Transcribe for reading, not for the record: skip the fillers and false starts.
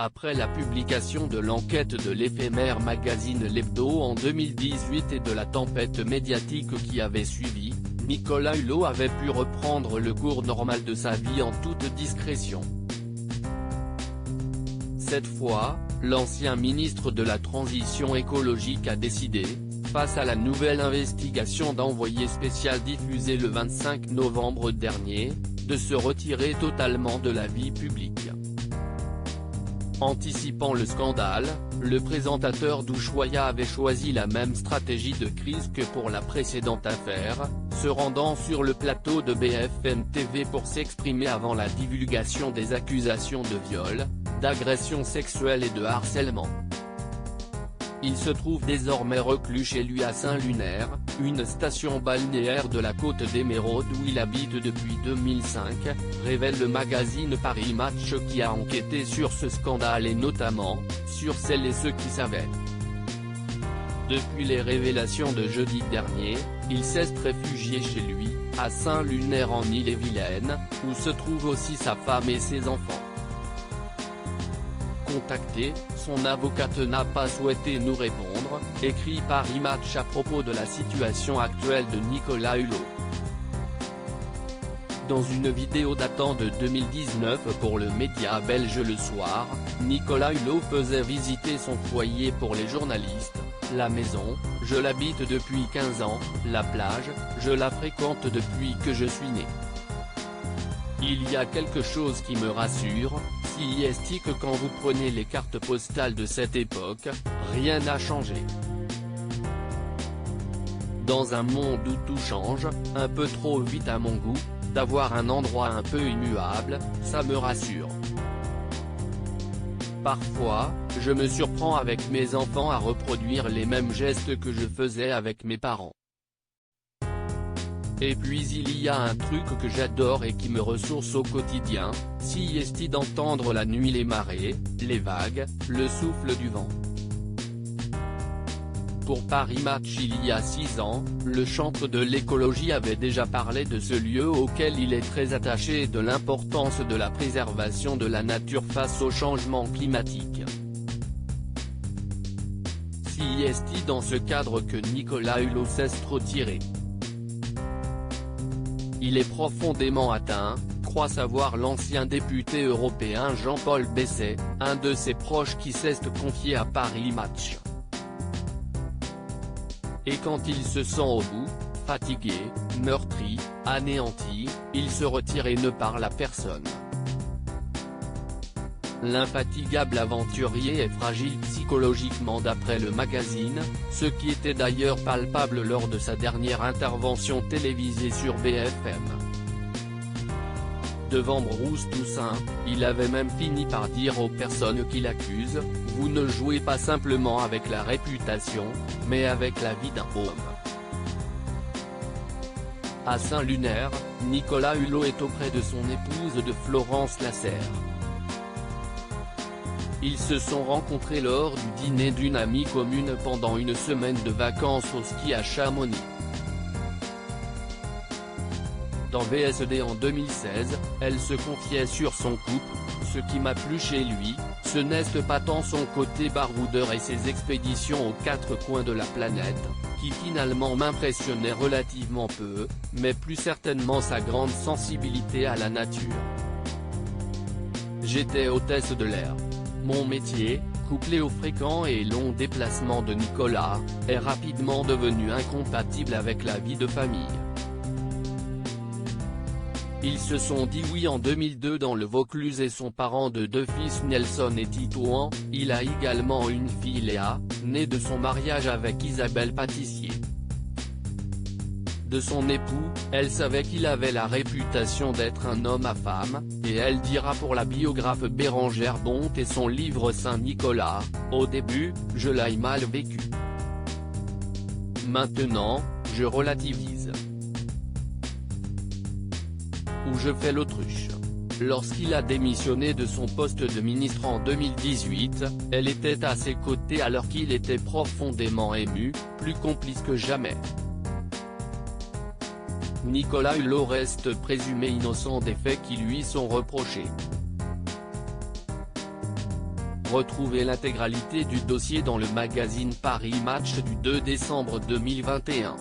Après la publication de l'enquête de l'éphémère magazine L'Hebdo en 2018 et de la tempête médiatique qui avait suivi, Nicolas Hulot avait pu reprendre le cours normal de sa vie en toute discrétion. Cette fois, l'ancien ministre de la Transition écologique a décidé, face à la nouvelle investigation d'envoyé spécial diffusée le 25 novembre dernier, de se retirer totalement de la vie publique. Anticipant le scandale, le présentateur d'Ushuaïa avait choisi la même stratégie de crise que pour la précédente affaire, se rendant sur le plateau de BFM TV pour s'exprimer avant la divulgation des accusations de viol, d'agression sexuelle et de harcèlement. Il se trouve désormais reclus chez lui à Saint-Lunaire, une station balnéaire de la côte d'Émeraude où il habite depuis 2005, révèle le magazine Paris Match qui a enquêté sur ce scandale et notamment, sur celles et ceux qui savaient. Depuis les révélations de jeudi dernier, il s'est réfugié chez lui, à Saint-Lunaire en Ille-et-Vilaine, où se trouvent aussi sa femme et ses enfants. Contacté, son avocate n'a pas souhaité nous répondre, écrit Paris Match à propos de la situation actuelle de Nicolas Hulot. Dans une vidéo datant de 2019 pour le média belge Le Soir, Nicolas Hulot faisait visiter son foyer pour les journalistes, la maison, je l'habite depuis 15 ans, la plage, je la fréquente depuis que je suis né. Il y a quelque chose qui me rassure, si est que quand vous prenez les cartes postales de cette époque, rien n'a changé. Dans un monde où tout change, un peu trop vite à mon goût, d'avoir un endroit un peu immuable, ça me rassure. Parfois, je me surprends avec mes enfants à reproduire les mêmes gestes que je faisais avec mes parents. Et puis il y a un truc que j'adore et qui me ressource au quotidien, c'est d'entendre la nuit les marées, les vagues, le souffle du vent. Pour Paris Match il y a 6 ans, le chantre de l'écologie avait déjà parlé de ce lieu auquel il est très attaché et de l'importance de la préservation de la nature face au changement climatique. C'est dans ce cadre que Nicolas Hulot s'est retiré. Il est profondément atteint, croit savoir l'ancien député européen Jean-Paul Besset, un de ses proches qui s'est confié à Paris Match. Et quand il se sent au bout, fatigué, meurtri, anéanti, il se retire et ne parle à personne. L'infatigable aventurier est fragile psychologiquement d'après le magazine, ce qui était d'ailleurs palpable lors de sa dernière intervention télévisée sur BFM. Devant Bruce Toussaint, il avait même fini par dire aux personnes qui l'accusent, « Vous ne jouez pas simplement avec la réputation, mais avec la vie d'un homme ». À Saint-Lunaire, Nicolas Hulot est auprès de son épouse de Florence Lasserre. Ils se sont rencontrés lors du dîner d'une amie commune pendant une semaine de vacances au ski à Chamonix. Dans VSD en 2016, elle se confiait sur son couple, ce qui m'a plu chez lui, ce n'est pas tant son côté baroudeur et ses expéditions aux 4 coins de la planète, qui finalement m'impressionnaient relativement peu, mais plus certainement sa grande sensibilité à la nature. J'étais hôtesse de l'air. Mon métier, couplé aux fréquents et longs déplacements de Nicolas, est rapidement devenu incompatible avec la vie de famille. Ils se sont dit oui en 2002 dans le Vaucluse et sont parents de 2 fils Nelson et Titouan, il a également une fille Léa, née de son mariage avec Isabelle Pâtissier. De son époux, elle savait qu'il avait la réputation d'être un homme à femme, et elle dira pour la biographe Bérengère Bonte et son livre Saint-Nicolas, « Au début, je l'ai mal vécu. Maintenant, je relativise. Ou je fais l'autruche. » Lorsqu'il a démissionné de son poste de ministre en 2018, elle était à ses côtés alors qu'il était profondément ému, plus complice que jamais. Nicolas Hulot reste présumé innocent des faits qui lui sont reprochés. Retrouvez l'intégralité du dossier dans le magazine Paris Match du 2 décembre 2021.